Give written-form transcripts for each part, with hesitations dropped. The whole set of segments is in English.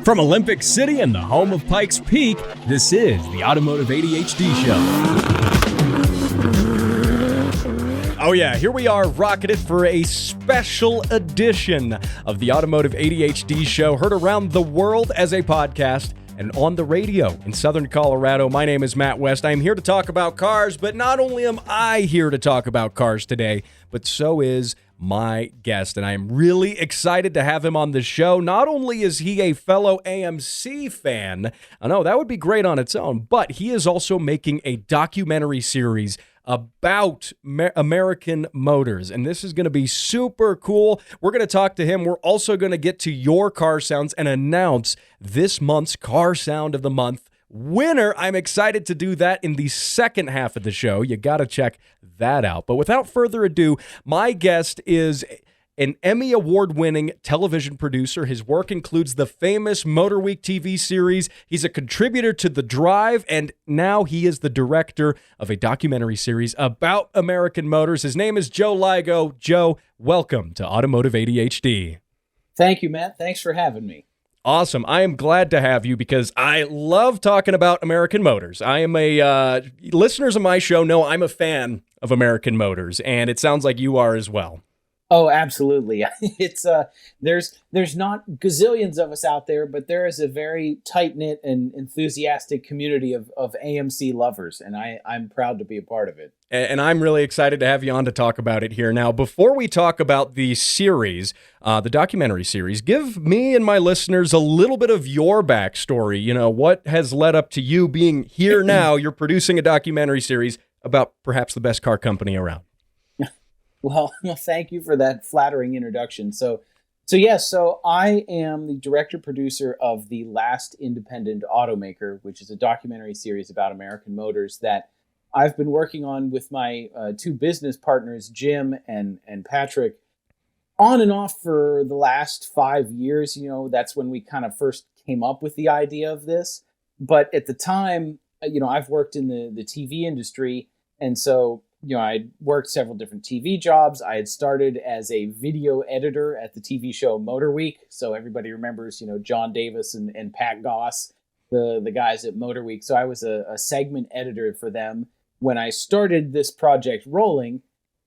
From Olympic City and the home of Pikes Peak, this is the Automotive ADHD Show. Oh yeah, here we are rocking it for a special edition of the Automotive ADHD Show, heard around the world as a podcast and on the radio in Southern Colorado. My name is Matt West. I am here to talk about cars, but not only am I here to talk about cars today, but so is my guest, and I am really excited to have him on the show. Not only is he a fellow AMC fan, I know that would be great on its own, but he is also making a documentary series about American Motors, and this is going to be super cool. We're going to talk to him. We're also going to get to your car sounds and announce this month's Car Sound of the Month winner. I'm excited to do that in the second half of the show. You got to check that out. But without further ado, my guest is an Emmy award-winning television producer. His work includes the famous Motor Week TV series. He's a contributor to The Drive, and now he is the director of a documentary series about American Motors. His name is Joe Ligo. Joe, welcome to Automotive ADHD. Thank you, Matt. Thanks for having me. Awesome. I am glad to have you because I love talking about American Motors. I am listeners of my show know I'm a fan of American Motors, and it sounds like you are as well. Oh, absolutely. It's there's not gazillions of us out there, but there is a very tight-knit and enthusiastic community of AMC lovers, and I'm proud to be a part of it. And I'm really excited to have you on to talk about it here. Now, before we talk about the series, the documentary series, give me and my listeners a little bit of your backstory. You know, what has led up to you being here now? You're producing a documentary series about perhaps the best car company around. Well, thank you for that flattering introduction. So I am the director-producer of The Last Independent Automaker, which is a documentary series about American Motors that I've been working on with my two business partners, Jim and Patrick, on and off for the last 5 years. You know, that's when we kind of first came up with the idea of this. But at the time, you know, I've worked in the TV industry, and so you know, I'd worked several different TV jobs. I had started as a video editor at the TV show Motor Week. So everybody remembers, you know, John Davis and Pat Goss, the guys at Motor Week. So I was a segment editor for them when I started this project rolling.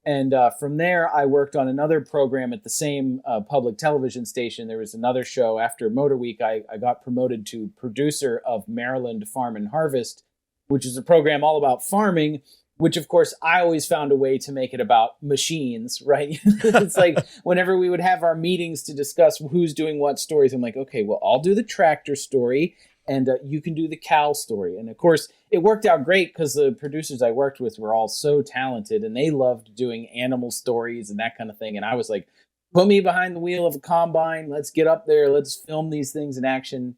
And from there, I worked on another program at the same public television station. There was another show after Motor Week. I got promoted to producer of Maryland Farm and Harvest, which is a program all about farming, which, of course, I always found a way to make it about machines, right? It's like whenever we would have our meetings to discuss who's doing what stories, I'm like, okay, well, I'll do the tractor story and you can do the cow story. And, of course, it worked out great because the producers I worked with were all so talented and they loved doing animal stories and that kind of thing. And I was like, put me behind the wheel of a combine. Let's get up there. Let's film these things in action.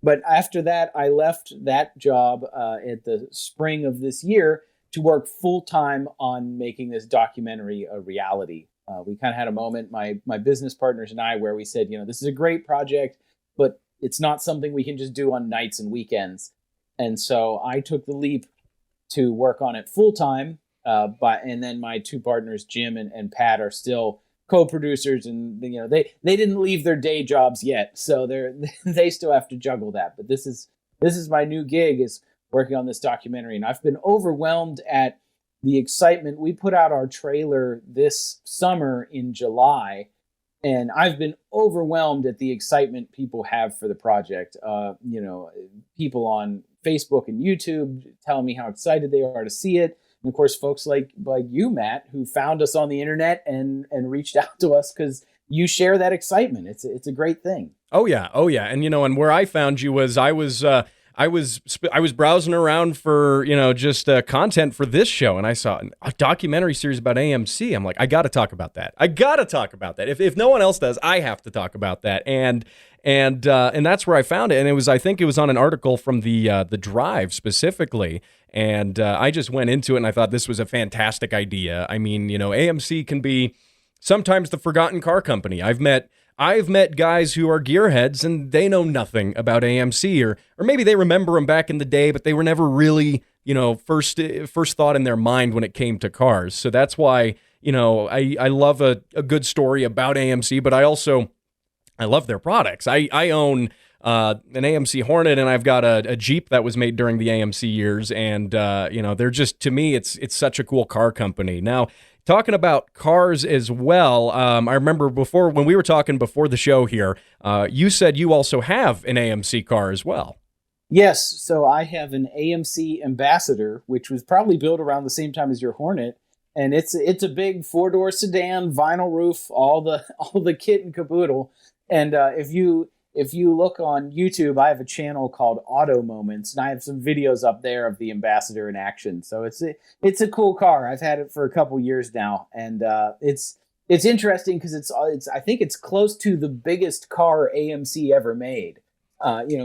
But after that, I left that job at the spring of this year to work full-time on making this documentary a reality. We kind of had a moment, my business partners and I, where we said, you know, this is a great project, but it's not something we can just do on nights and weekends. And so I took the leap to work on it full-time. And then my two partners, Jim and Pat, are still co-producers, and you know they didn't leave their day jobs yet, so they still have to juggle that. But this is my new gig, is working on this documentary, and I've been overwhelmed at the excitement. We put out our trailer this summer in July, and I've been overwhelmed at the excitement people have for the project. You know, people on Facebook and YouTube telling me how excited they are to see it. And of course, folks like you, Matt, who found us on the internet and reached out to us because you share that excitement. It's a great thing. Oh yeah. And you know, and where I found you was I was browsing around for, you know, just content for this show, and I saw a documentary series about AMC. I'm like, I got to talk about that. If no one else does, I have to talk about that. And that's where I found it. And I think it was on an article from the Drive specifically. And I just went into it and I thought this was a fantastic idea. I mean, you know, AMC can be sometimes the forgotten car company. I've met guys who are gearheads and they know nothing about AMC, or maybe they remember them back in the day, but they were never really, you know, first thought in their mind when it came to cars. So that's why, you know, I love a good story about AMC, but I also I love their products. I own an AMC Hornet, and I've got a Jeep that was made during the AMC years, and they're just, to me, it's such a cool car company. Now, talking about cars as well, I remember before when we were talking before the show here, you said you also have an AMC car as well. Yes, so I have an AMC Ambassador, which was probably built around the same time as your Hornet, and it's a big 4-door sedan, vinyl roof, all the kit and caboodle. And if you look on YouTube, I have a channel called Auto Moments, and I have some videos up there of the Ambassador in action. So it's a cool car. I've had it for a couple years now, and it's interesting because it's I think it's close to the biggest car AMC ever made.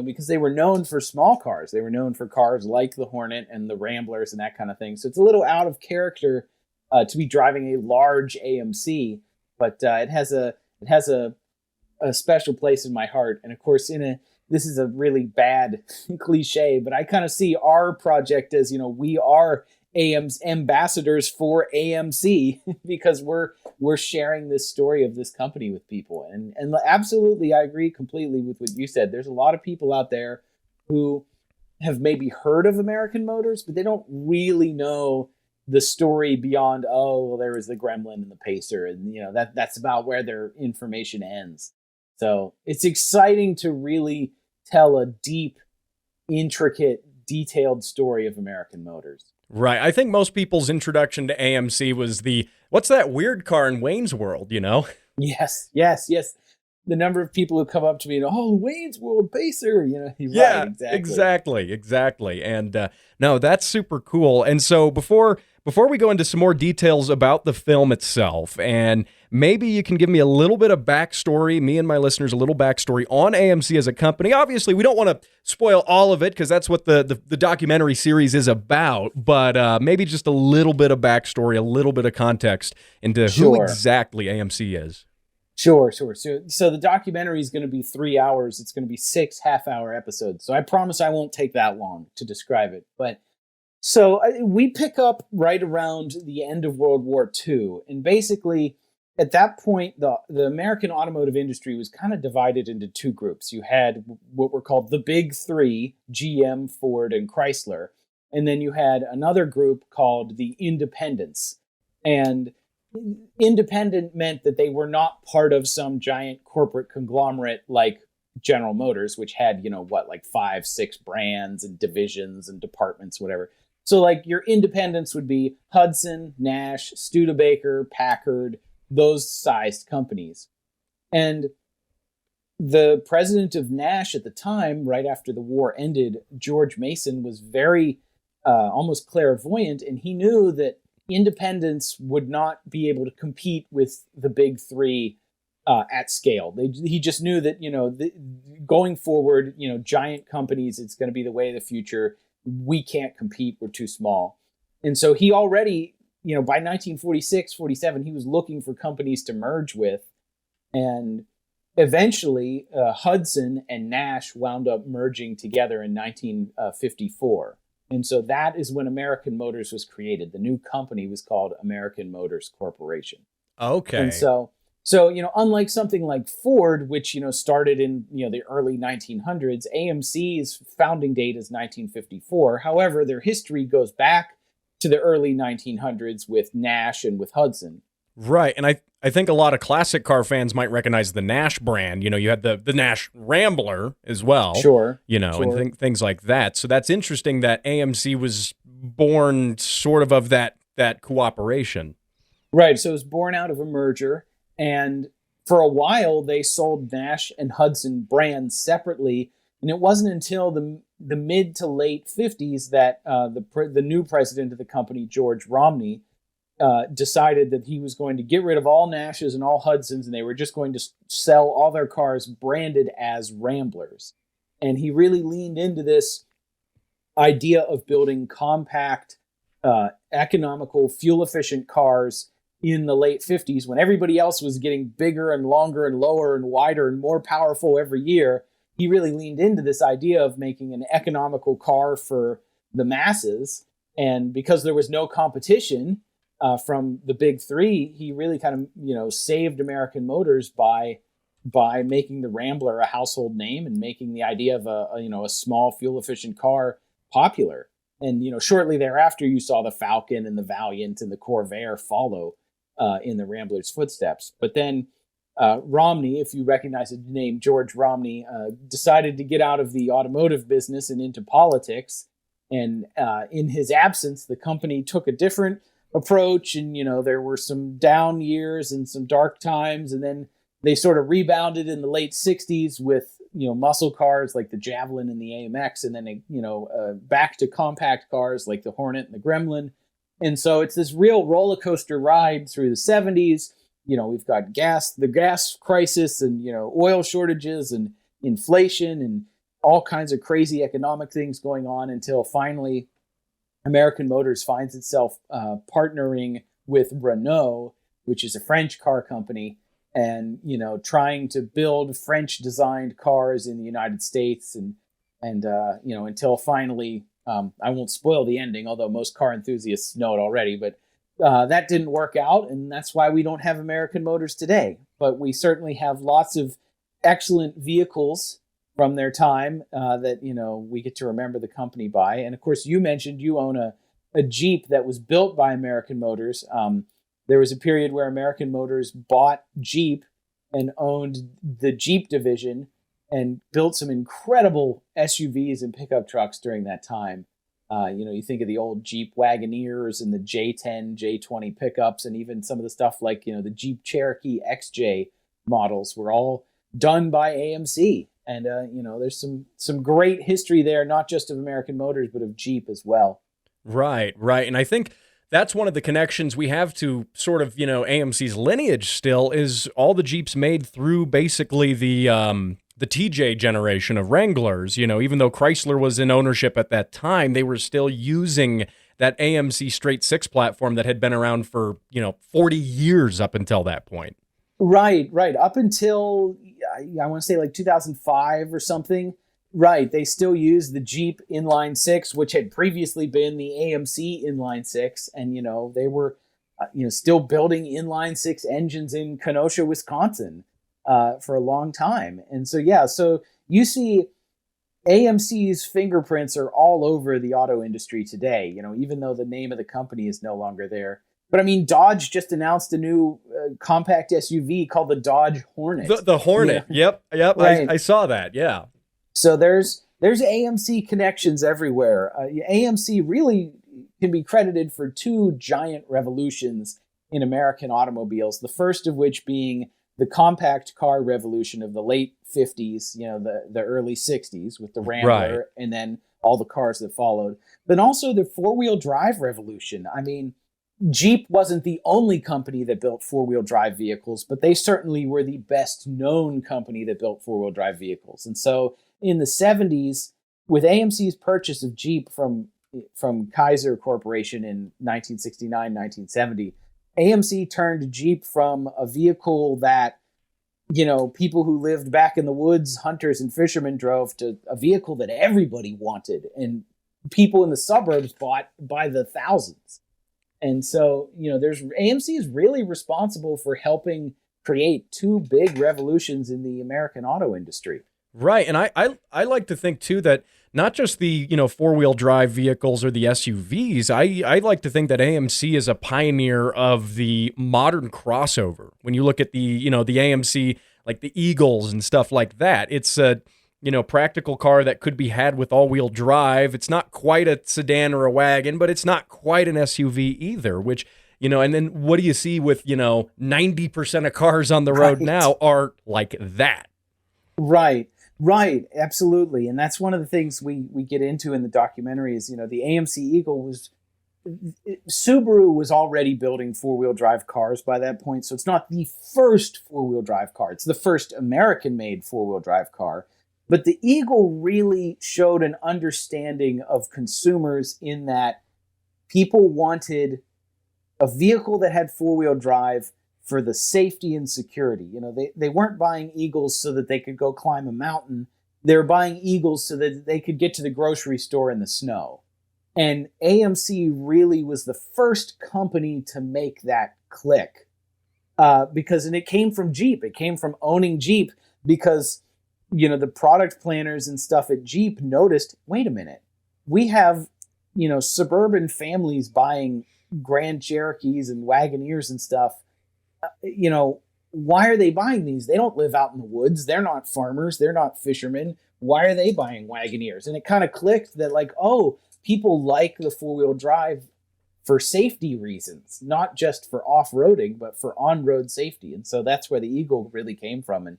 Because they were known for small cars. They were known for cars like the Hornet and the Ramblers and that kind of thing. So it's a little out of character to be driving a large AMC, but it has a special place in my heart. And of course, this is a really bad cliche, but I kind of see our project as, we are AM's ambassadors for AMC because we're sharing this story of this company with people. And absolutely, I agree completely with what you said. There's a lot of people out there who have maybe heard of American Motors, but they don't really know the story beyond, there was the Gremlin and the Pacer, and that's about where their information ends. So it's exciting to really tell a deep, intricate, detailed story of American Motors. Right. I think most people's introduction to AMC was what's that weird car in Wayne's World, Yes. The number of people who come up to me and, Wayne's World Pacer, Yeah, right, exactly. And no, that's super cool. And so before we go into some more details about the film itself, and maybe you can give me a little bit of backstory, me and my listeners, a little backstory on AMC as a company. Obviously, we don't want to spoil all of it because that's what the documentary series is about, but maybe just a little bit of backstory, a little bit of context into who exactly AMC is. Sure. So the documentary is going to be 3 hours. It's going to be 6 half-hour episodes. So I promise I won't take that long to describe it. But so we pick up right around the end of World War II. And basically, at that point, the American automotive industry was kind of divided into two groups. You had what were called the Big Three, GM, Ford, and Chrysler. And then you had another group called the Independents. And independent meant that they were not part of some giant corporate conglomerate like General Motors, which had, like 5-6 brands and divisions and departments, whatever. So like your independents would be Hudson, Nash, Studebaker, Packard, those sized companies. And the president of Nash at the time, right after the war ended, George Mason, was very almost clairvoyant, and he knew that independents would not be able to compete with the Big Three at scale. He just knew that, going forward, giant companies, it's going to be the way of the future. We can't compete. We're too small. And so he already, by 1946, 47, he was looking for companies to merge with. And eventually, Hudson and Nash wound up merging together in 1954. And so that is when American Motors was created. The new company was called American Motors Corporation. Okay. And so unlike something like Ford, which, started in, the early 1900s, AMC's founding date is 1954. However, their history goes back to the early 1900s with Nash and with Hudson. Right. And I think a lot of classic car fans might recognize the Nash brand. You had the Nash Rambler as well. Sure. And things like that. So that's interesting that AMC was born sort of that cooperation. Right. So it was born out of a merger. And for a while, they sold Nash and Hudson brands separately. And it wasn't until the mid to late 50s that the new president of the company, George Romney, decided that he was going to get rid of all Nashes and all Hudsons, and they were just going to sell all their cars branded as Ramblers. And he really leaned into this idea of building compact, economical, fuel-efficient cars in the late 50s when everybody else was getting bigger and longer and lower and wider and more powerful every year. He really leaned into this idea of making an economical car for the masses. And because there was no competition from the Big Three, he really kind of, saved American Motors by by making the Rambler a household name and making the idea of a small fuel efficient car popular. And shortly thereafter, you saw the Falcon and the Valiant and the Corvair follow in the Rambler's footsteps. But then Romney, if you recognize the name George Romney, decided to get out of the automotive business and into politics. And in his absence, the company took a different approach. And there were some down years and some dark times, and then they sort of rebounded in the late 60s with muscle cars like the Javelin and the AMX, and then back to compact cars like the Hornet and the Gremlin. And so it's this real roller coaster ride through the 70s. We've got the gas crisis, and oil shortages and inflation and all kinds of crazy economic things going on, until finally American Motors finds itself partnering with Renault, which is a French car company, and trying to build French designed cars in the United States, and until finally I won't spoil the ending, although most car enthusiasts know it already, but that didn't work out, and that's why we don't have American Motors today. But we certainly have lots of excellent vehicles from their time that we get to remember the company by. And of course, you mentioned you own a Jeep that was built by American Motors. There was a period where American Motors bought Jeep and owned the Jeep division and built some incredible SUVs and pickup trucks during that time. You think of the old Jeep Wagoneers and the J10, J20 pickups, and even some of the stuff like, the Jeep Cherokee XJ models were all done by AMC. And, there's some great history there, not just of American Motors, but of Jeep as well. Right. And I think that's one of the connections we have to sort of, AMC's lineage still, is all the Jeeps made through basically the TJ generation of Wranglers. Even though Chrysler was in ownership at that time, they were still using that AMC straight six platform that had been around for, 40 years up until that point. Right. Up until, I want to say like 2005 or something. Right. They still use the Jeep inline six, which had previously been the AMC inline six. And, they were, still building inline six engines in Kenosha, Wisconsin for a long time. And so you see AMC's fingerprints are all over the auto industry today, even though the name of the company is no longer there. But I mean, Dodge just announced a new compact SUV called the Dodge Hornet. The Hornet. Yeah. Yep. Right. I saw that. Yeah. So there's AMC connections everywhere. AMC really can be credited for two giant revolutions in American automobiles. The first of which being the compact car revolution of the late 50s, the early 60s with the Rambler, right, and then all the cars that followed. But also the four-wheel drive revolution. I mean, Jeep wasn't the only company that built four-wheel drive vehicles, but they certainly were the best known company that built four-wheel drive vehicles. And so in the 70s, with AMC's purchase of Jeep from Kaiser Corporation in 1969, 1970, AMC turned Jeep from a vehicle that, people who lived back in the woods, hunters and fishermen drove, to a vehicle that everybody wanted and people in the suburbs bought by the thousands. And so, AMC is really responsible for helping create two big revolutions in the American auto industry. Right. And I like to think, too, that not just the, four-wheel drive vehicles or the SUVs, I like to think that AMC is a pioneer of the modern crossover. When you look at the, the AMC, like the Eagles and stuff like that, it's a, practical car that could be had with all-wheel drive. It's not quite a sedan or a wagon, but it's not quite an SUV either, which, and then what do you see with, 90% of cars on the road now are like that. Right, absolutely. And that's one of the things we get into in the documentary is, the AMC Eagle Subaru was already building four-wheel drive cars by that point. So it's not the first four-wheel drive car. It's the first American-made four-wheel drive car. But the Eagle really showed an understanding of consumers in that people wanted a vehicle that had four-wheel drive for the safety and security. They weren't buying Eagles so that they could go climb a mountain. They were buying Eagles so that they could get to the grocery store in the snow. And AMC really was the first company to make that click. and it came from Jeep. It came from owning Jeep because, the product planners and stuff at Jeep noticed, wait a minute, we have, suburban families buying Grand Cherokees and Wagoneers and stuff. Why are they buying these? They don't live out in the woods. They're not farmers. They're not fishermen. Why are they buying Wagoneers? And it kind of clicked that people like the four-wheel drive for safety reasons, not just for off-roading, but for on-road safety. And so that's where the Eagle really came from.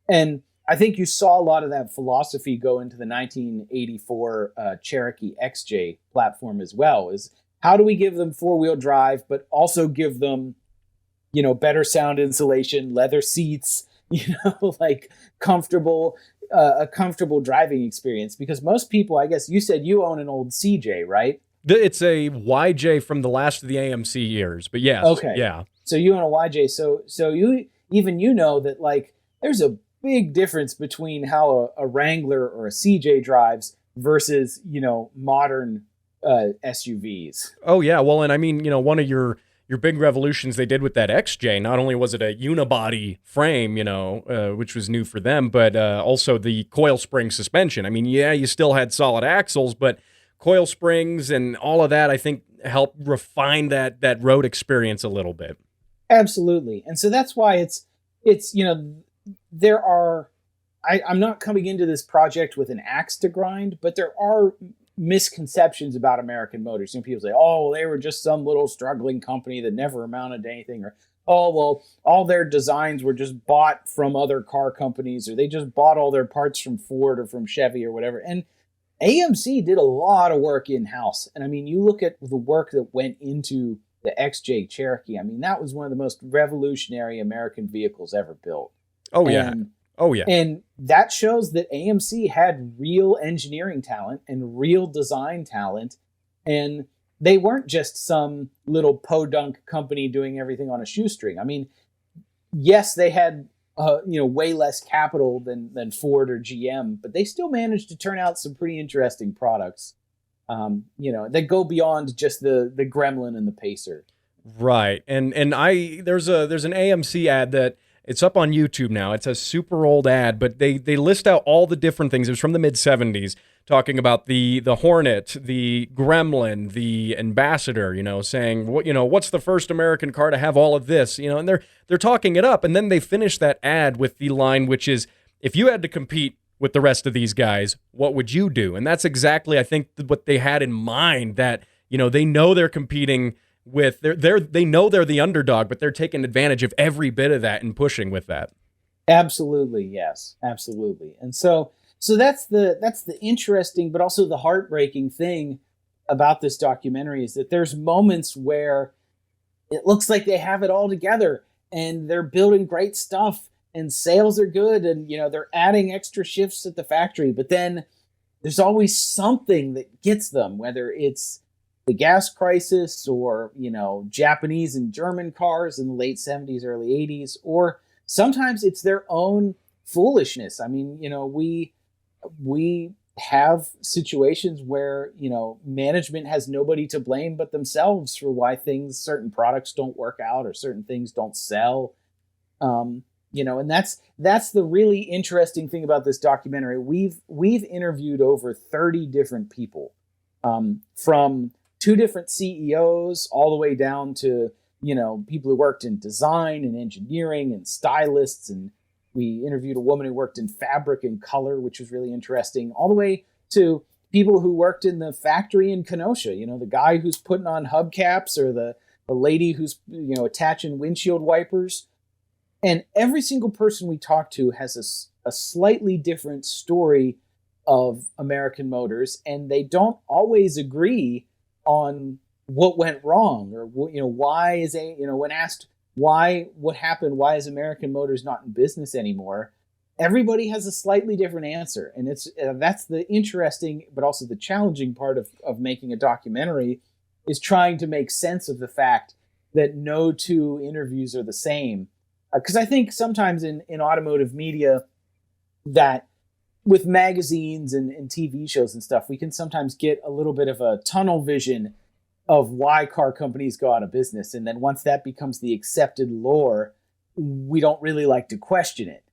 And I think you saw a lot of that philosophy go into the 1984 Cherokee XJ platform as well, is how do we give them four-wheel drive, but also give them better sound insulation, leather seats, comfortable, a comfortable driving experience. Because most people, I guess you said you own an old CJ, right? It's a YJ from the last of the AMC years, but yes. Okay. Yeah. So you own a YJ. So you know that there's a big difference between how a Wrangler or a CJ drives versus, modern SUVs. Oh yeah. Well, and I mean, one of your big revolutions they did with that XJ, not only was it a unibody frame, which was new for them, but also the coil spring suspension. I mean, yeah, you still had solid axles, but coil springs and all of that, I think, helped refine that road experience a little bit. Absolutely. And so that's why there are, I'm not coming into this project with an axe to grind, but there are misconceptions about American Motors. People say, oh, they were just some little struggling company that never amounted to anything, or, oh, well, all their designs were just bought from other car companies, or they just bought all their parts from Ford or from Chevy or whatever. And AMC did a lot of work in-house. And I mean, you look at the work that went into the XJ Cherokee. I mean, that was one of the most revolutionary American vehicles ever built. Oh, yeah. And that shows that AMC had real engineering talent and real design talent. And they weren't just some little podunk company doing everything on a shoestring. I mean, yes, they had way less capital than Ford or GM, but they still managed to turn out some pretty interesting products, that go beyond just the Gremlin and the Pacer. Right. And there's an AMC ad that it's up on YouTube now. It's a super old ad, but they list out all the different things. It was from the mid-70s, talking about the Hornet, the Gremlin, the Ambassador, saying, what's the first American car to have all of this? And they're talking it up, and then they finish that ad with the line, which is, if you had to compete with the rest of these guys, what would you do? And that's exactly, I think, what they had in mind, that, they know they're competing with, they know they're the underdog, but they're taking advantage of every bit of that and pushing with that. Absolutely. Yes, absolutely. And so that's the interesting, but also the heartbreaking thing about this documentary, is that there's moments where it looks like they have it all together and they're building great stuff and sales are good, and they're adding extra shifts at the factory, but then there's always something that gets them, whether it's the gas crisis or Japanese and German cars in the late 70s, early 80s, or sometimes it's their own foolishness. I mean, we have situations where management has nobody to blame but themselves for why certain products don't work out or certain things don't sell. And that's the really interesting thing about this documentary. We've interviewed over 30 different people, from 2 different CEOs all the way down to people who worked in design and engineering and stylists, and we interviewed a woman who worked in fabric and color, which was really interesting, all the way to people who worked in the factory in Kenosha, the guy who's putting on hubcaps, or the lady who's attaching windshield wipers. And every single person we talked to has a slightly different story of American Motors, and they don't always agree on what went wrong, or why is when asked what happened, why is American Motors not in business anymore, everybody has a slightly different answer. And that's the interesting but also the challenging part of making a documentary, is trying to make sense of the fact that no 2 interviews are the same. Because I think sometimes in automotive media, that with magazines and TV shows and stuff, we can sometimes get a little bit of a tunnel vision of why car companies go out of business. And then once that becomes the accepted lore, we don't really like to question it.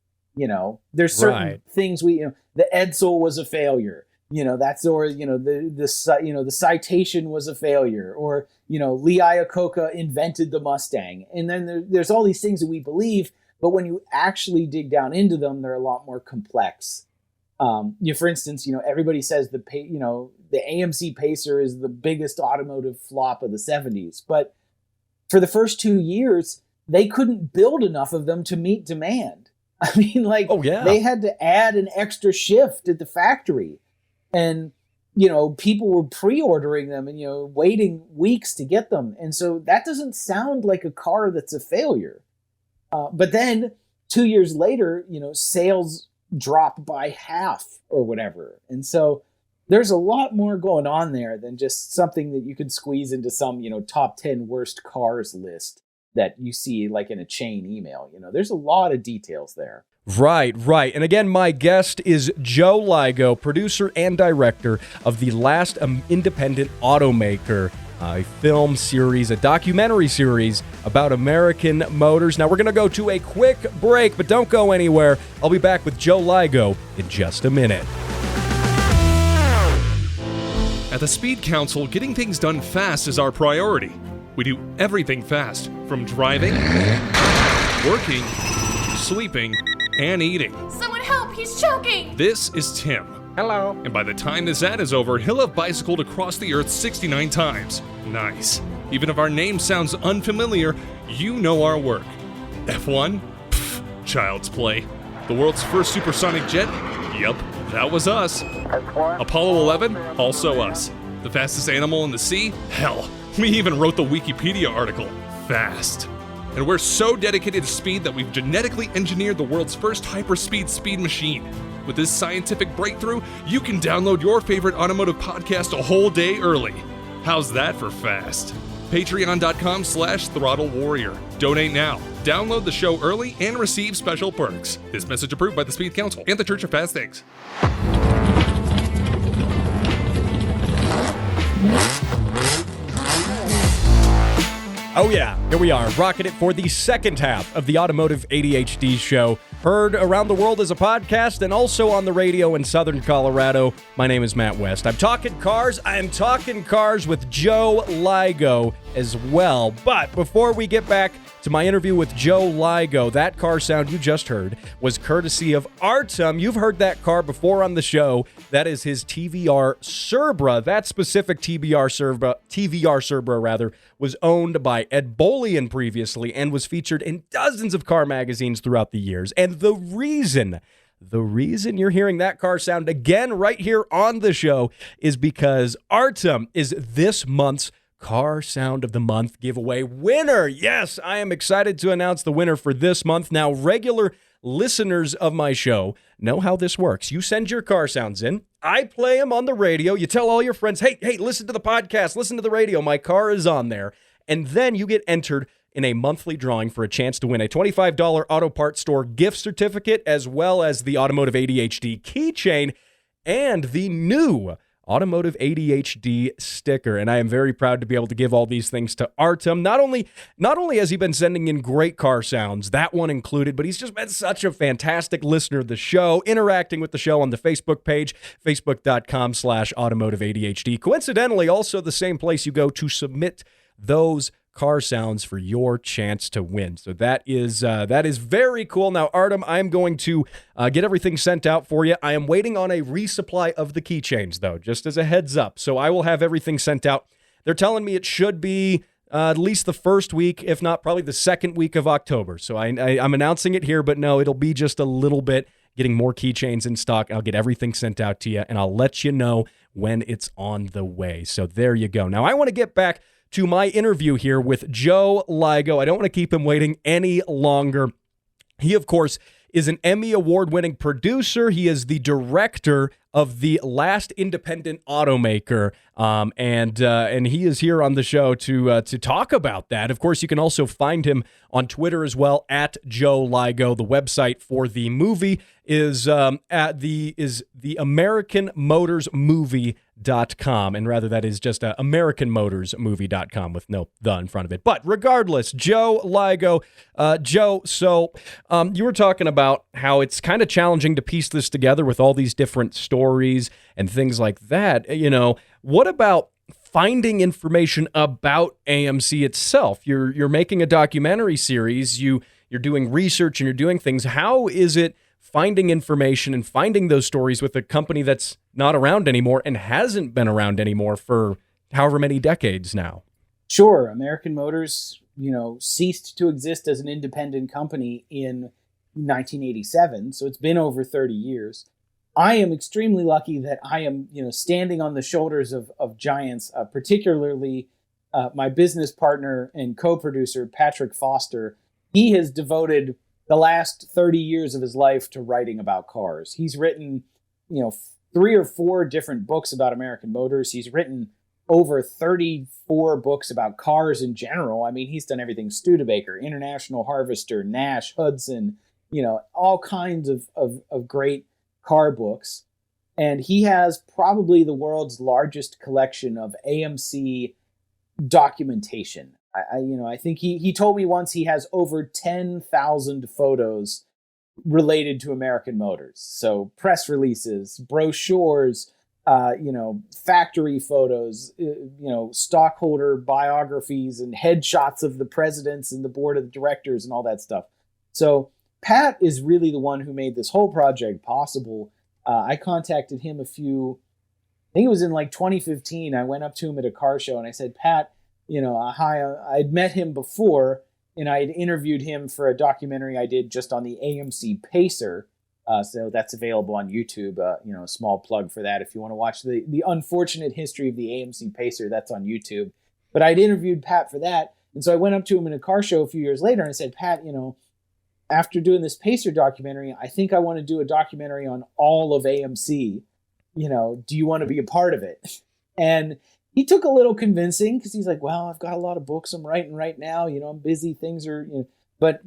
There's certain things the Edsel was a failure. The citation was a failure, or Lee Iacocca invented the Mustang, and then there's all these things that we believe, but when you actually dig down into them, they're a lot more complex. For instance, everybody says the AMC Pacer is the biggest automotive flop of the 70s, but for the first 2 years, they couldn't build enough of them to meet demand. I mean, they had to add an extra shift at the factory. And, people were pre-ordering them and, waiting weeks to get them. And so that doesn't sound like a car that's a failure. But then 2 years later, sales drop by half or whatever. And so there's a lot more going on there than just something that you could squeeze into some, top 10 worst cars list that you see like in a chain email. There's a lot of details there. Right. And again, my guest is Joe Ligo, producer and director of The Last Independent Automaker, a film series, a documentary series about American motors. Now, we're going to go to a quick break, but don't go anywhere. I'll be back with Joe Ligo in just a minute. At the Speed Council, getting things done fast is our priority. We do everything fast, from driving, working, sleeping, and eating. Someone help, he's choking! This is Tim. Hello. And by the time this ad is over, he'll have bicycled across the earth 69 times. Nice. Even if our name sounds unfamiliar, you know our work. F1? Pfft, child's play. The world's first supersonic jet? Yep, that was us. F1. Apollo 11? Also us. The fastest animal in the sea? Hell, we even wrote the Wikipedia article. Fast. And we're so dedicated to speed that we've genetically engineered the world's first hyperspeed speed machine. With this scientific breakthrough, you can download your favorite automotive podcast a whole day early. How's that for fast? Patreon.com/Throttle Warrior. Donate now. Download the show early and receive special perks. This message approved by the Speed Council and the Church of Fast Things. Oh yeah, here we are, rocking it for the second half of the Automotive ADHD show. Heard around the world as a podcast and also on the radio in Southern Colorado. My name is Matt West. I'm talking cars. I am talking cars with Joe Ligo as well. But before we get back to my interview with Joe Ligo, that car sound you just heard was courtesy of Artem. You've heard that car before on the show. That is his TVR Cerbera. That specific TVR Cerbera was owned by Ed Bolian previously and was featured in dozens of car magazines throughout the years. And the reason you're hearing that car sound again right here on the show is because Artem is this month's Car Sound of the Month giveaway winner. Yes, I am excited to announce the winner for this month. Now, regular listeners of my show know how this works. You send your car sounds in. I play them on the radio. You tell all your friends, hey, listen to the podcast, listen to the radio. My car is on there. And then you get entered in a monthly drawing for a chance to win a $25 Auto Parts Store gift certificate, as well as the Automotive ADHD keychain and the new Automotive ADHD sticker. And I am very proud to be able to give all these things to Artem. Not only has he been sending in great car sounds, that one included, but he's just been such a fantastic listener of the show, interacting with the show on the Facebook page, facebook.com/Automotive ADHD. Coincidentally, also the same place you go to submit those car sounds for your chance to win. So that is very cool. Now, Artem, I'm going to get everything sent out for you. I am waiting on a resupply of the keychains, though, just as a heads up. So I will have everything sent out. They're telling me it should be at least the first week, if not probably the second week of October. So I'm announcing it here, but no, it'll be just a little bit, getting more keychains in stock. I'll get everything sent out to you, and I'll let you know when it's on the way. So there you go. Now, I want to get back to my interview here with Joe Ligo. I don't want to keep him waiting any longer. He, of course, is an Emmy award-winning producer. He is the director of The Last Independent Automaker, and he is here on the show to talk about that. Of course, you can also find him on Twitter as well, at Joe Ligo. The website for the movie is the American Motors Movie and rather that is just AmericanMotorsMovie.com with no the in front of it. But regardless, Joe Ligo, Joe, so you were talking about how it's kind of challenging to piece this together with all these different stories and things like that. You know, what about finding information about AMC itself? You're making a documentary series, you're doing research and you're doing things. How is it finding information and finding those stories with a company that's not around anymore and hasn't been around anymore for however many decades now? Sure. American Motors, ceased to exist as an independent company in 1987. So it's been over 30 years. I am extremely lucky that I am, standing on the shoulders of giants, particularly my business partner and co-producer, Patrick Foster. He has devoted the last 30 years of his life to writing about cars. He's written, 3 or 4 different books about American Motors. He's written over 34 books about cars in general. I mean, he's done everything: Studebaker, International Harvester, Nash, Hudson, all kinds of great car books. And he has probably the world's largest collection of AMC documentation. I think he told me once he has over 10,000 photos related to American Motors. So press releases, brochures, factory photos, stockholder biographies and headshots of the presidents and the board of directors and all that stuff. So Pat is really the one who made this whole project possible. I contacted him I think it was in like 2015. I went up to him at a car show and I said, Pat, hi, I'd met him before and I had interviewed him for a documentary I did just on the AMC Pacer. So that's available on YouTube. A small plug for that. If you want to watch the unfortunate history of the AMC Pacer, that's on YouTube. But I'd interviewed Pat for that. And so I went up to him in a car show a few years later and I said, Pat, after doing this Pacer documentary, I think I want to do a documentary on all of AMC. Do you want to be a part of it? And he took a little convincing because he's like, well, I've got a lot of books I'm writing right now. I'm busy. Things are, but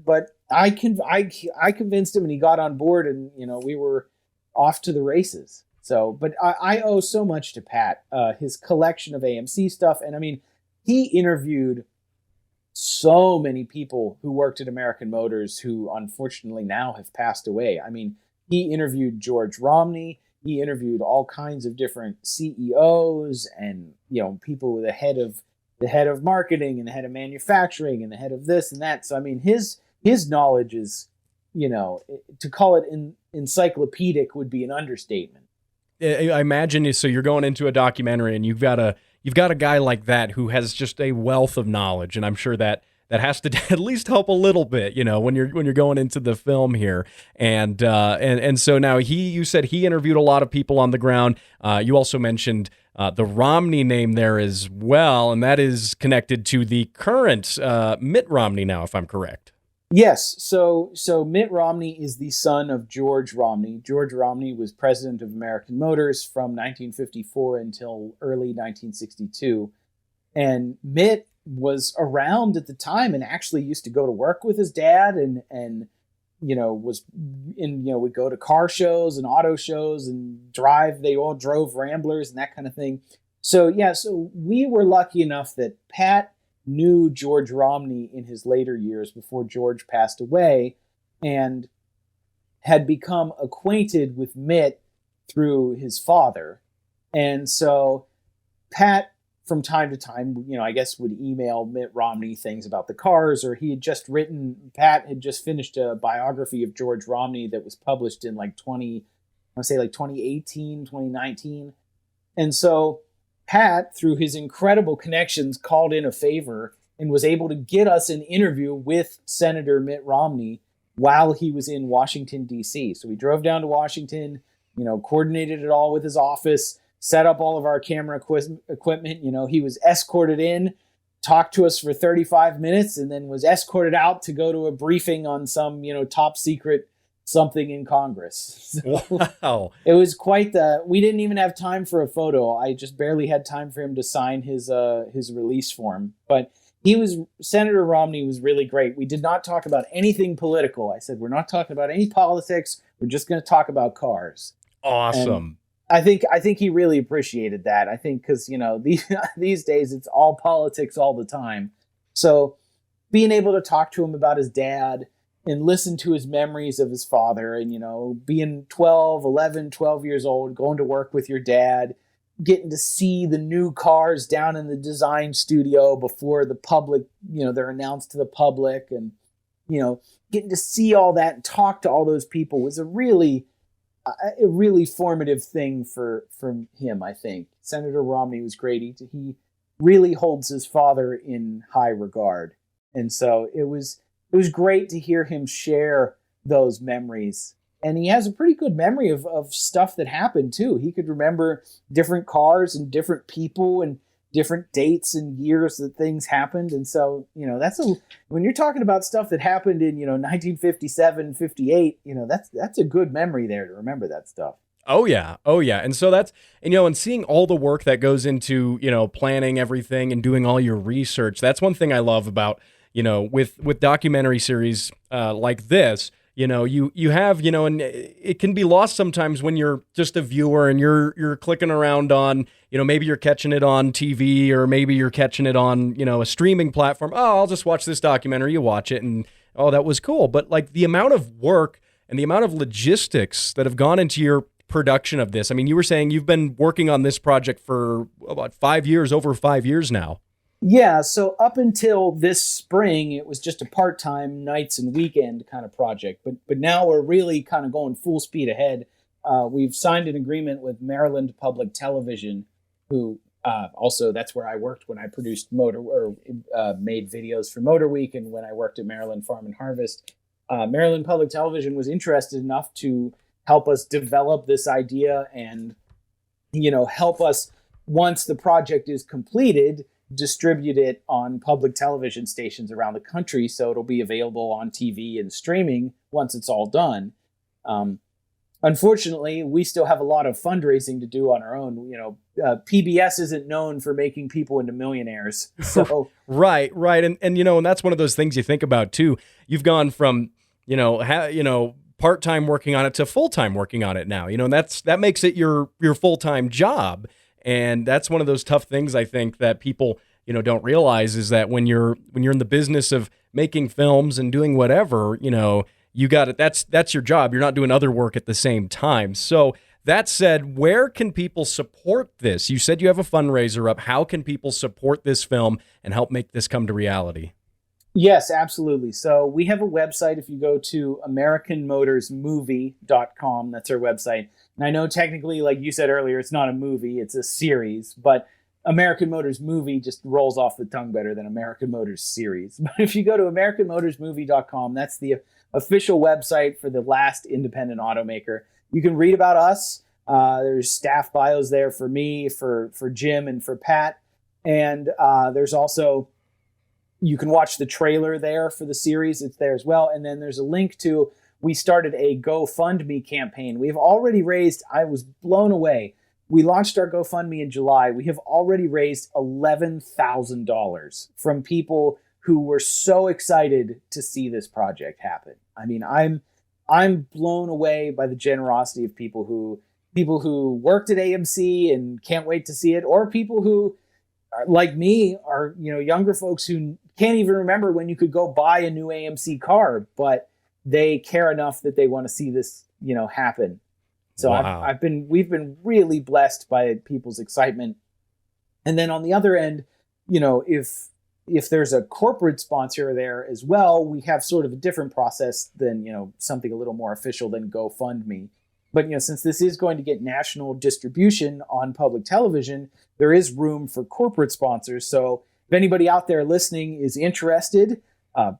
I convinced him and he got on board and, we were off to the races. So, but I owe so much to Pat, his collection of AMC stuff. And I mean, he interviewed so many people who worked at American Motors who unfortunately now have passed away. I mean, he interviewed George Romney. He interviewed all kinds of different CEOs and, people, the head of marketing and the head of manufacturing and the head of this and that. So, I mean, his knowledge is, to call it encyclopedic would be an understatement. I imagine, so you're going into a documentary and you've got a guy like that who has just a wealth of knowledge, and I'm sure that has to at least help a little bit, when you're going into the film here. And so now you said he interviewed a lot of people on the ground. You also mentioned the Romney name there as well, and that is connected to the current Mitt Romney now, if I'm correct. Yes. So Mitt Romney is the son of George Romney. George Romney was president of American Motors from 1954 until early 1962. And Mitt was around at the time and actually used to go to work with his dad and would go to car shows and auto shows and drive. They all drove Ramblers and that kind of thing. So we were lucky enough that Pat knew George Romney in his later years before George passed away and had become acquainted with Mitt through his father. And so Pat, from time to time, I guess would email Mitt Romney things about the cars, or Pat had just finished a biography of George Romney that was published in 2018, 2019. And so Pat, through his incredible connections, called in a favor and was able to get us an interview with Senator Mitt Romney while he was in Washington, D.C. So we drove down to Washington, coordinated it all with his office, set up all of our camera equipment. He was escorted in, talked to us for 35 minutes, and then was escorted out to go to a briefing on some, top secret something in Congress. So wow. It was quite we didn't even have time for a photo. I just barely had time for him to sign his release form. But Senator Romney was really great. We did not talk about anything political. I said, we're not talking about any politics. We're just going to talk about cars. Awesome. I think he really appreciated that. I think because these days it's all politics all the time. So being able to talk to him about his dad and listen to his memories of his father, and being 12 years old, going to work with your dad, getting to see the new cars down in the design studio before the public, they're announced to the public, and getting to see all that and talk to all those people was a really formative thing for him. I think Senator Romney was great. He really holds his father in high regard, and so it was great to hear him share those memories. And he has a pretty good memory of stuff that happened too. He could remember different cars and different people and different dates and years that things happened. And so, when you're talking about stuff that happened in, 1957, 58, that's a good memory there to remember that stuff. Oh yeah. And so that's, and seeing all the work that goes into, planning everything and doing all your research. That's one thing I love about, with documentary series like this. You have, and it can be lost sometimes when you're just a viewer and you're clicking around on, maybe you're catching it on TV, or maybe you're catching it on, a streaming platform. Oh, I'll just watch this documentary. You watch it and, oh, that was cool. But like the amount of work and the amount of logistics that have gone into your production of this. I mean, you were saying you've been working on this project for about 5 years, over 5 years now. Yeah, so up until this spring, it was just a part-time nights and weekend kind of project. But now we're really kind of going full speed ahead. We've signed an agreement with Maryland Public Television, who also, that's where I worked when I produced made videos for Motor Week, and when I worked at Maryland Farm and Harvest. Maryland Public Television was interested enough to help us develop this idea and, help us, once the project is completed, distribute it on public television stations around the country, so it'll be available on TV and streaming once it's all done. Unfortunately, we still have a lot of fundraising to do on our own. PBS isn't known for making people into millionaires. So right, and and that's one of those things you think about too. You've gone from part-time working on it to full-time working on it now. And that makes it your full-time job. And that's one of those tough things I think that people, don't realize, is that when you're in the business of making films and doing whatever, you got it. That's your job. You're not doing other work at the same time. So that said, where can people support this? You said you have a fundraiser up. How can people support this film and help make this come to reality? Yes, absolutely. So we have a website. If you go to AmericanMotorsMovie.com, that's our website. And I know technically, like you said earlier, it's not a movie, it's a series, but American Motors Movie just rolls off the tongue better than American Motors Series. But if you go to AmericanMotorsMovie.com, that's the official website for the last independent automaker. You can read about us. There's staff bios there for me, for Jim, and for Pat. And there's also, you can watch the trailer there for the series. It's there as well. And then there's a link to, we started a GoFundMe campaign. We've already raised, I was blown away. We launched our GoFundMe in July. We have already raised $11,000 from people who were so excited to see this project happen. I mean, I'm blown away by the generosity of people who worked at AMC and can't wait to see it, or people who, like me, are younger folks who can't even remember when you could go buy a new AMC car, but they care enough that they want to see this, happen. So wow. We've been really blessed by people's excitement. And then on the other end, if there's a corporate sponsor there as well, we have sort of a different process than, something a little more official than GoFundMe. But, since this is going to get national distribution on public television, there is room for corporate sponsors. So if anybody out there listening is interested,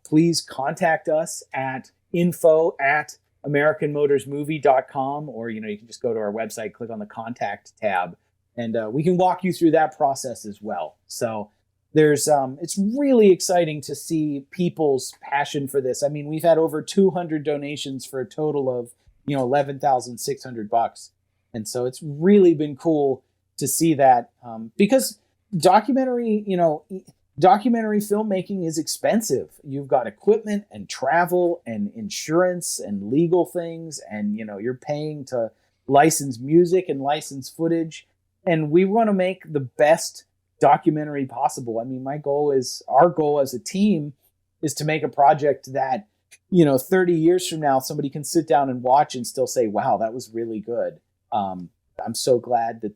please contact us at info@AmericanMotorsMovie.com, or, you can just go to our website, click on the contact tab, and we can walk you through that process as well. So there's, it's really exciting to see people's passion for this. I mean, we've had over 200 donations for a total of, $11,600. And so it's really been cool to see that, because documentary filmmaking is expensive. You've got equipment and travel and insurance and legal things, and you're paying to license music and license footage. And we want to make the best documentary possible. I mean, our goal as a team is to make a project that, 30 years from now, somebody can sit down and watch and still say, wow, that was really good. I'm so glad that,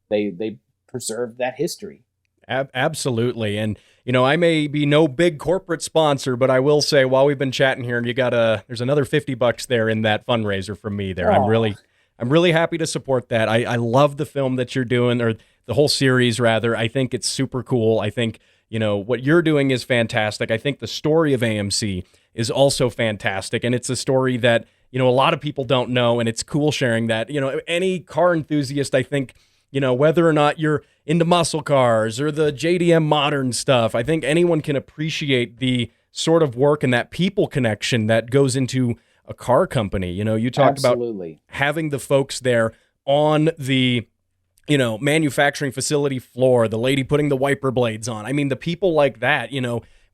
they preserved that history. Absolutely. And, I may be no big corporate sponsor, but I will say while we've been chatting here, and there's another $50 there in that fundraiser from me there. Aww. I'm really happy to support that. I love the film that you're doing, or the whole series rather. I think it's super cool. I think, what you're doing is fantastic. I think the story of AMC is also fantastic. And it's a story that, a lot of people don't know. And it's cool sharing that, any car enthusiast, I think, whether or not you're into muscle cars or the JDM modern stuff, I think anyone can appreciate the sort of work and that people connection that goes into a car company. You talk Absolutely. about having the folks there on the, manufacturing facility floor, the lady putting the wiper blades on. I mean, the people like that,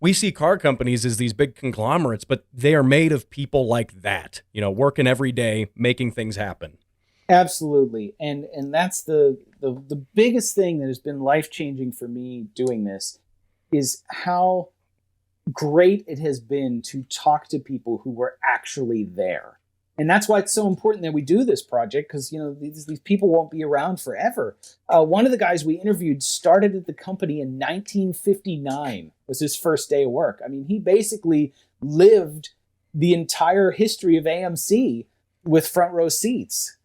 we see car companies as these big conglomerates, but they are made of people like that, working every day, making things happen. Absolutely. And that's the biggest thing that has been life-changing for me doing this is how great it has been to talk to people who were actually there. And that's why it's so important that we do this project, because, these people won't be around forever. One of the guys we interviewed started at the company in 1959, was his first day of work. I mean, he basically lived the entire history of AMC with front row seats.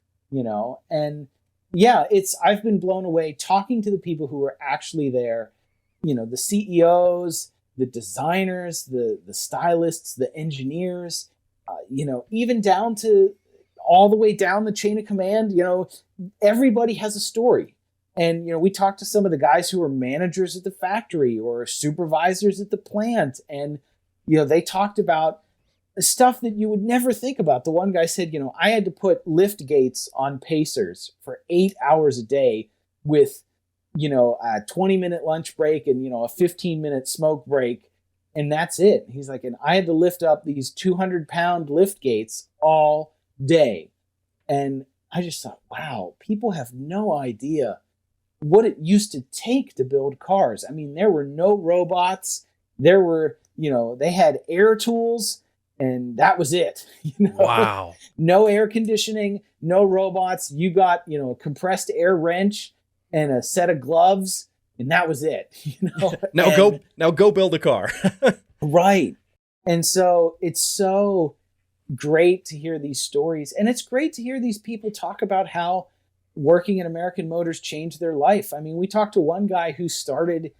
And yeah, I've been blown away talking to the people who are actually there, the CEOs, the designers, the stylists, the engineers, even down to all the way down the chain of command. Everybody has a story. And, we talked to some of the guys who are managers at the factory or supervisors at the plant. And, they talked about stuff that you would never think about. The one guy said, I had to put lift gates on pacers for 8 hours a day with, a 20-minute lunch break and, a 15-minute smoke break. And that's it. He's like, and I had to lift up these 200-pound lift gates all day. And I just thought, wow, people have no idea what it used to take to build cars. I mean, there were no robots. There were, they had air tools. And that was it. Wow. No air conditioning, no robots. You got, a compressed air wrench and a set of gloves, and that was it. Now go build a car. Right. And so it's so great to hear these stories, and it's great to hear these people talk about how working at American Motors changed their life. I mean, we talked to one guy who started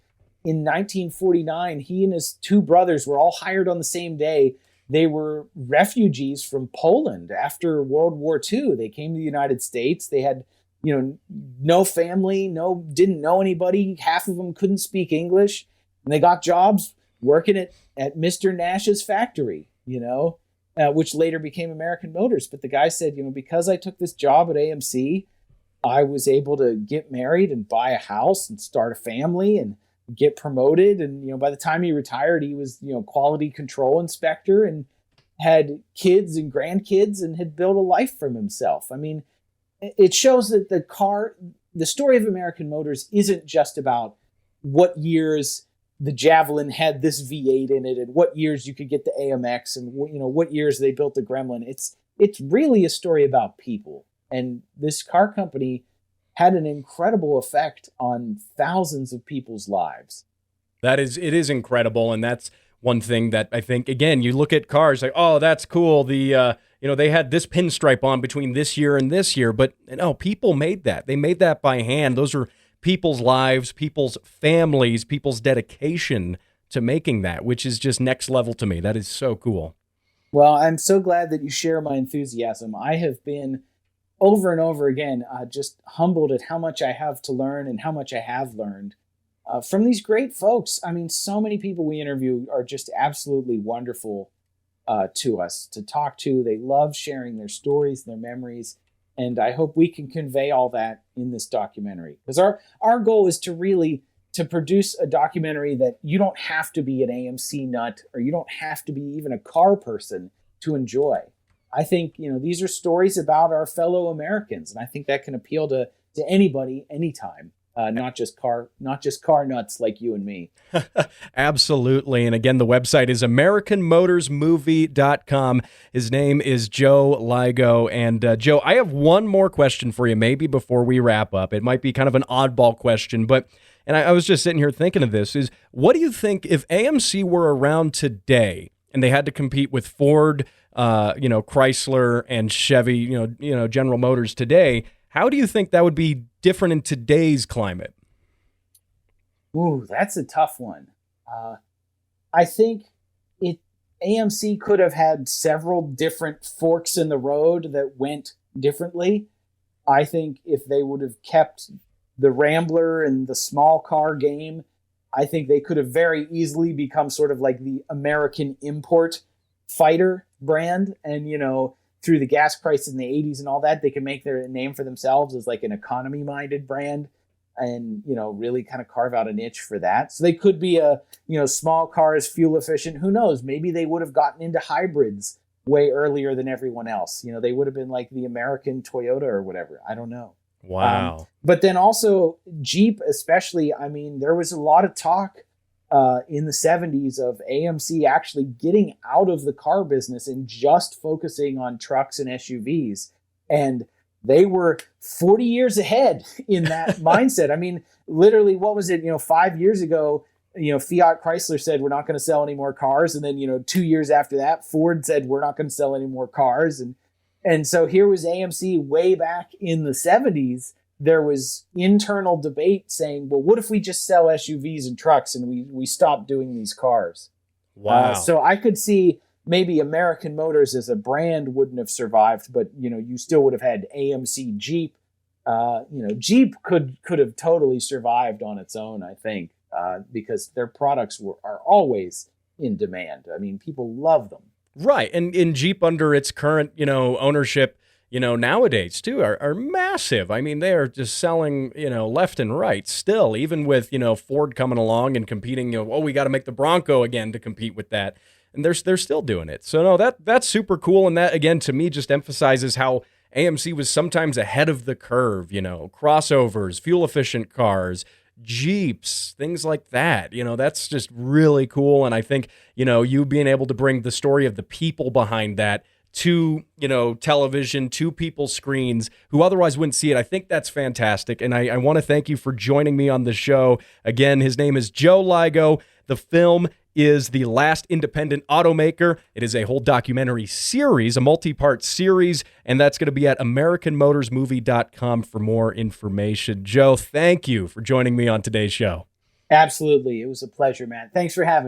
in 1949. He and his two brothers were all hired on the same day. They were refugees from Poland after World War II. They came to the United States. They had, no family, didn't know anybody. Half of them couldn't speak English. And they got jobs working at Mr. Nash's factory, which later became American Motors. But the guy said, because I took this job at AMC, I was able to get married and buy a house and start a family and get promoted. And, by the time he retired, he was, quality control inspector and had kids and grandkids and had built a life for himself. I mean, it shows that the story of American Motors isn't just about what years the Javelin had this V8 in it and what years you could get the AMX and, what years they built the Gremlin. It's really a story about people. And this car company had an incredible effect on thousands of people's lives. It is incredible. And that's one thing that I think, again, you look at cars like, oh, that's cool. They had this pinstripe on between this year and this year, but no, people made that. They made that by hand. Those are people's lives, people's families, people's dedication to making that, which is just next level to me. That is so cool. Well, I'm so glad that you share my enthusiasm. I have been over and over again, just humbled at how much I have to learn and how much I have learned from these great folks. I mean, so many people we interview are just absolutely wonderful to us to talk to. They love sharing their stories, their memories, and I hope we can convey all that in this documentary. Because our goal is to produce a documentary that you don't have to be an AMC nut or you don't have to be even a car person to enjoy. I think, these are stories about our fellow Americans, and I think that can appeal to anybody, anytime. Not just car nuts like you and me. Absolutely. And again, the website is AmericanMotorsMovie.com. His name is Joe Ligo. And Joe, I have one more question for you, maybe before we wrap up. It might be kind of an oddball question, but I was just sitting here thinking of this, is what do you think if AMC were around today and they had to compete with Ford, Chrysler and Chevy, General Motors today, how do you think that would be different in today's climate? Ooh, that's a tough one. I think AMC could have had several different forks in the road that went differently. I think if they would have kept the Rambler and the small car game, I think they could have very easily become sort of like the American import fighter brand. And, through the gas crisis in the 80s and all that, they can make their name for themselves as like an economy-minded brand and, really kind of carve out a niche for that. So they could be small cars, fuel efficient. Who knows? Maybe they would have gotten into hybrids way earlier than everyone else. They would have been like the American Toyota or whatever. I don't know. Wow. But then also Jeep, especially, there was a lot of talk in the 70s of AMC actually getting out of the car business and just focusing on trucks and SUVs. And they were 40 years ahead in that mindset. Literally, what was it? 5 years ago, Fiat Chrysler said, we're not going to sell any more cars. And then, 2 years after that, Ford said, we're not going to sell any more cars. And so here was AMC way back in the 70s. There was internal debate saying, well, what if we just sell SUVs and trucks and we stop doing these cars? Wow. So I could see maybe American Motors as a brand wouldn't have survived, but, you still would have had AMC Jeep. Jeep could have totally survived on its own, I think, because their products are always in demand. People love them. Right. And in Jeep under its current, ownership, nowadays too are massive. They are just selling, left and right still, even with, Ford coming along and competing, we got to make the Bronco again to compete with that. And they're still doing it. So no, that's super cool. And that again, to me, just emphasizes how AMC was sometimes ahead of the curve, crossovers, fuel efficient cars, Jeeps, things like that. That's just really cool. And I think, you being able to bring the story of the people behind that to, television, to people's screens who otherwise wouldn't see it. I think that's fantastic. And I want to thank you for joining me on the show. Again, his name is Joe Ligo. The film is The Last Independent Automaker. It is a whole documentary series, a multi-part series, and that's going to be at AmericanMotorsMovie.com for more information. Joe, thank you for joining me on today's show. Absolutely. It was a pleasure, man. Thanks for having me.